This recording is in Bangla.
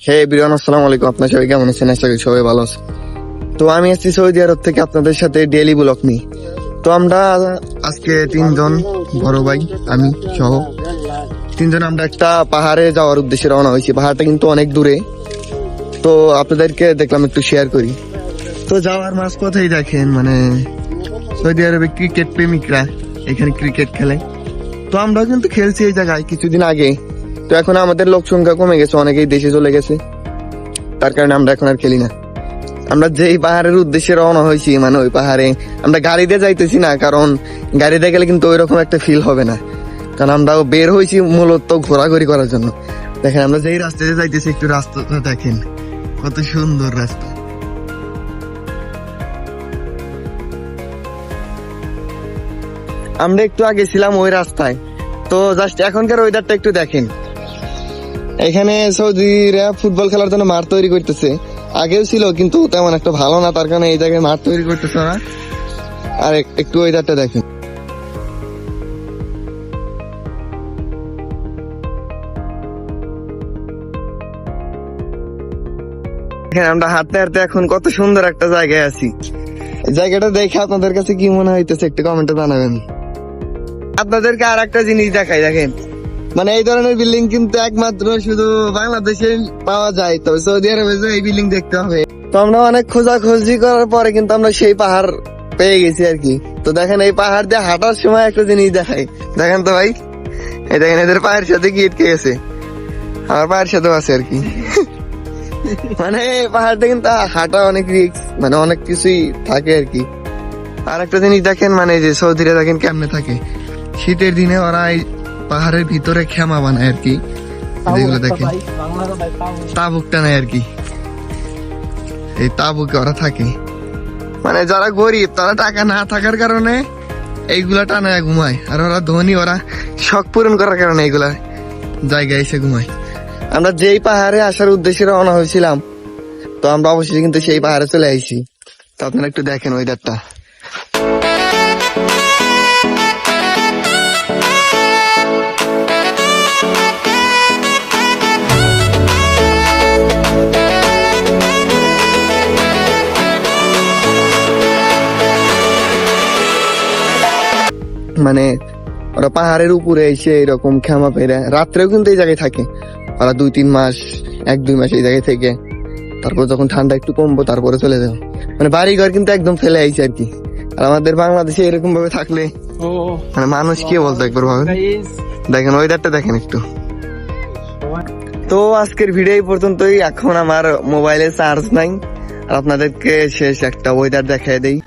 হে বিরান, আসসালামু আলাইকুম। আপনার সবাই কেমন আছেন? আশা করি সবাই ভালো আছে। তো আমি এসেছি সৌদি আরব থেকে আপনাদের সাথে ডেইলি ব্লগ নিয়ে। তো আমরা আজকে তিনজন, বড় ভাই, আমি সহ তিনজন আমরা একটা পাহাড়ে যাওয়ার উদ্দেশ্যে রওনা হয়েছি। পাহাড়টা কিন্তু অনেক দূরে, তো আপনাদেরকে দেখলাম একটু শেয়ার করি। তো যাওয়ার মাঝ পথেই দেখেন মানে সৌদি আরবে ক্রিকেট প্রেমিকরা এখানে ক্রিকেট খেলে। তো আমরাও কিন্তু খেলছি এই জায়গায় কিছুদিন আগে। তো এখন আমাদের লোক সংখ্যা কমে গেছে, অনেকেই দেশে চলে গেছে, তার কারণে আমরা এখন আর খেলি না। আমরা যেই পাহাড়ের উদ্দেশ্যে রওনা হয়েছি মানে ওই পাহাড়ে আমরা গাড়িতে যাইতেছি না, কারণ গাড়িতে গেলে কিন্তু ওই রকম একটা ফিল হবে না। কারণ আমরা বের হয়েছি মূলত ঘোরাঘুরি করার জন্য। দেখেন আমরা যেই রাস্তাতে যাইতেছি, একটু রাস্তাটা দেখেন কত সুন্দর রাস্তা। আমরা একটু আগে ছিলাম ওই রাস্তায়। তো জাস্ট এখনকার ওয়েদারটা একটু দেখেন। এখানে সৌদিরা ফুটবল খেলার জন্য মাঠ তৈরি করতেছে, আগেও ছিল কিন্তু তেমন একটা ভালো না, তার কারণে এই জায়গায় মাঠ তৈরি করতেছে না। আর একটু ওয়েদারটা দেখেন। এখানে আমরা হাঁটতে হাঁটতে এখন কত সুন্দর একটা জায়গায় আছি। এই জায়গাটা দেখে আপনাদের কাছে কি মনে হইতেছে একটু কমেন্টে জানাবেন। আপনাদেরকে আর একটা জিনিস দেখাই, দেখেন মানে এই ধরনের বিল্ডিং কিন্তু একমাত্র শুধু বাংলাদেশে পাওয়া যায়, তবে সৌদি আরবে এই বিল্ডিং দেখতে হবে। তো আমরা অনেক খোঁজাখুঁজি করার পরে কিন্তু আমরা সেই পাহাড় পেয়ে গেছি আর কি। তো দেখেন এই পাহাড় দিয়ে হাঁটার সময় একটা জিনিস দেখাই, দেখেন তো ভাই, এই দেখেন এদের পায়ের সাথে কি আটকে গেছে, আমার পায়ের সাথেও আছে আর কি। মানে পাহাড়টা কিন্তু হাঁটা অনেক রিস্ক, মানে অনেক কিছুই থাকে আর কি। আর একটা জিনিস দেখেন, মানে যে সৌদিরা দেখেন কেমনে থাকে, শীতের দিনে ওরা এই পাহাড়ের ভিতরে খেমা বানায় আর কি। যেগুলো দেখেন তাবুক টানায় আর কি, এই তাবুকে ওরা থাকে। মানে যারা গরিব তারা টাকা না থাকার কারণে এইগুলা টানায় ঘুমায়, আর ওরা ধনী, ওরা শখ পূরণ করার কারণে এইগুলা জায়গায় এসে ঘুমায়। আমরা যেই পাহাড়ে আসার উদ্দেশ্যে রওনা হয়েছিলাম, তো আমরা অবশ্যই কিন্তু সেই পাহাড়ে চলে আইছি। তো আপনারা একটু দেখেন ওয়েদারটা। মানে ওরা পাহাড়ের উপরে এসে এরকম খেমা পেরে রাত্রেও কিন্তু এই জায়গায় থাকে। ওরা 2-3 মাস, 1-2 মাস এই জায়গায় থেকে তারপর যখন ঠান্ডা একটু কমবো তারপরে চলে যাবে। মানে বাড়ি ঘর কিন্তু একদম ফেলে আইছে আর কি। আর আমাদের বাংলাদেশে এরকম ভাবে থাকলে মানে মানুষ কি বলতো একবার ভাবে। দেখেন ওয়েদারটা দেখেন একটু। তো আজকের ভিডিও এই পর্যন্তই। এখন আমার মোবাইলে চার্জ নাই, আর আপনাদেরকে শেষ একটা ওয়েদার দেখাই দেই।